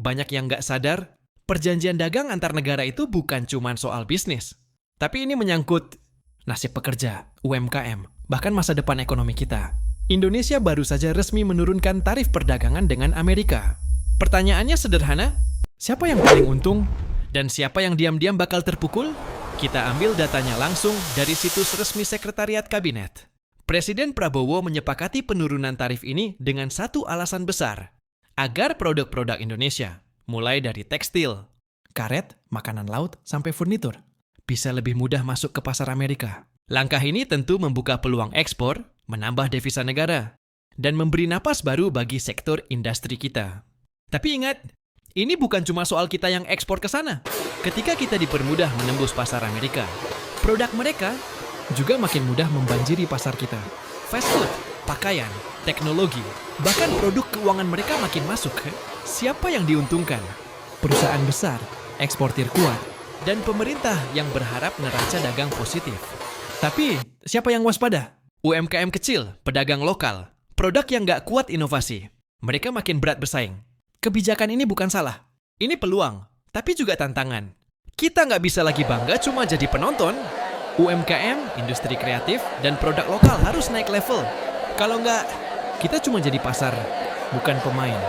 Banyak yang nggak sadar, perjanjian dagang antar negara itu bukan cuma soal bisnis. Tapi ini menyangkut nasib pekerja, UMKM, bahkan masa depan ekonomi kita. Indonesia baru saja resmi menurunkan tarif perdagangan dengan Amerika. Pertanyaannya sederhana, siapa yang paling untung dan siapa yang diam-diam bakal terpukul? Kita ambil datanya langsung dari situs resmi Sekretariat Kabinet. Presiden Prabowo menyepakati penurunan tarif ini dengan satu alasan besar, agar produk-produk Indonesia, mulai dari tekstil, karet, makanan laut, sampai furnitur, bisa lebih mudah masuk ke pasar Amerika. Langkah ini tentu membuka peluang ekspor, menambah devisa negara, dan memberi napas baru bagi sektor industri kita. Tapi ingat, ini bukan cuma soal kita yang ekspor ke sana. Ketika kita dipermudah menembus pasar Amerika, produk mereka juga makin mudah membanjiri pasar kita. Fast food, pakaian, teknologi, bahkan produk keuangan mereka makin masuk. Siapa yang diuntungkan? Perusahaan besar, eksportir kuat, dan pemerintah yang berharap neraca dagang positif. Tapi, siapa yang waspada? UMKM kecil, pedagang lokal, produk yang nggak kuat inovasi. Mereka makin berat bersaing. Kebijakan ini bukan salah. Ini peluang, tapi juga tantangan. Kita nggak bisa lagi bangga cuma jadi penonton. UMKM, industri kreatif, dan produk lokal harus naik level. Kalau nggak, kita cuma jadi pasar, bukan pemain.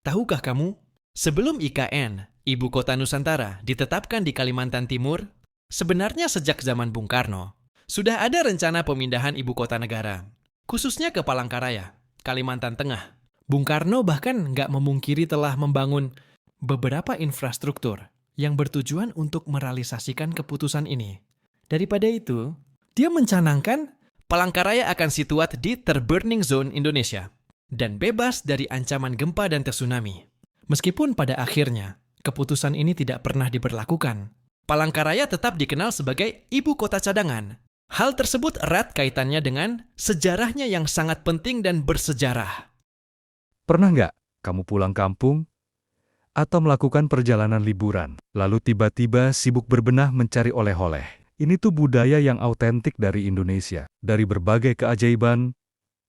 Tahukah kamu, sebelum IKN, Ibu Kota Nusantara, ditetapkan di Kalimantan Timur, sebenarnya sejak zaman Bung Karno, sudah ada rencana pemindahan ibu kota negara, khususnya ke Palangkaraya, Kalimantan Tengah. Bung Karno bahkan nggak memungkiri telah membangun beberapa infrastruktur yang bertujuan untuk merealisasikan keputusan ini. Daripada itu, dia mencanangkan Palangkaraya akan situat di terburning zone Indonesia dan bebas dari ancaman gempa dan tsunami. Meskipun pada akhirnya keputusan ini tidak pernah diberlakukan, Palangkaraya tetap dikenal sebagai ibu kota cadangan. Hal tersebut erat kaitannya dengan sejarahnya yang sangat penting dan bersejarah. Pernah nggak kamu pulang kampung atau melakukan perjalanan liburan, lalu tiba-tiba sibuk berbenah mencari oleh-oleh? Ini tuh budaya yang autentik dari Indonesia, dari berbagai keajaiban,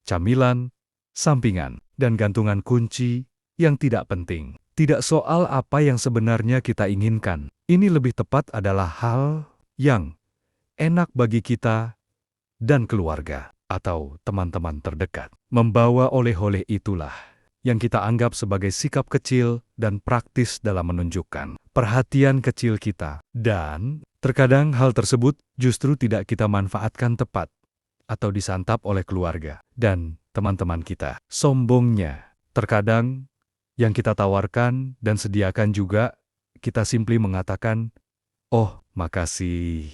camilan, sampingan, dan gantungan kunci yang tidak penting. Tidak soal apa yang sebenarnya kita inginkan. Ini lebih tepat adalah hal yang enak bagi kita dan keluarga atau teman-teman terdekat. Membawa oleh-oleh itulah yang kita anggap sebagai sikap kecil dan praktis dalam menunjukkan perhatian kecil kita. Dan terkadang hal tersebut justru tidak kita manfaatkan tepat atau disantap oleh keluarga dan teman-teman kita. Sombongnya, terkadang yang kita tawarkan dan sediakan juga kita simply mengatakan, "Oh, makasih,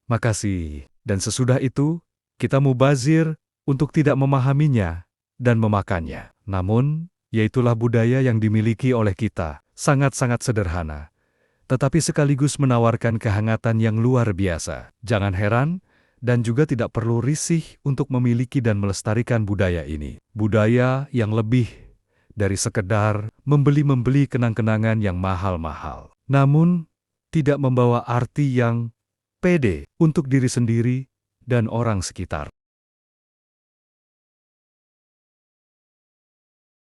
makasih." Dan sesudah itu, kita mubazir untuk tidak memahaminya dan memakannya. Namun, yaitulah budaya yang dimiliki oleh kita, sangat-sangat sederhana, tetapi sekaligus menawarkan kehangatan yang luar biasa. Jangan heran, dan juga tidak perlu risih untuk memiliki dan melestarikan budaya ini. Budaya yang lebih dari sekedar membeli kenang-kenangan yang mahal-mahal. Namun, tidak membawa arti yang pede untuk diri sendiri dan orang sekitar.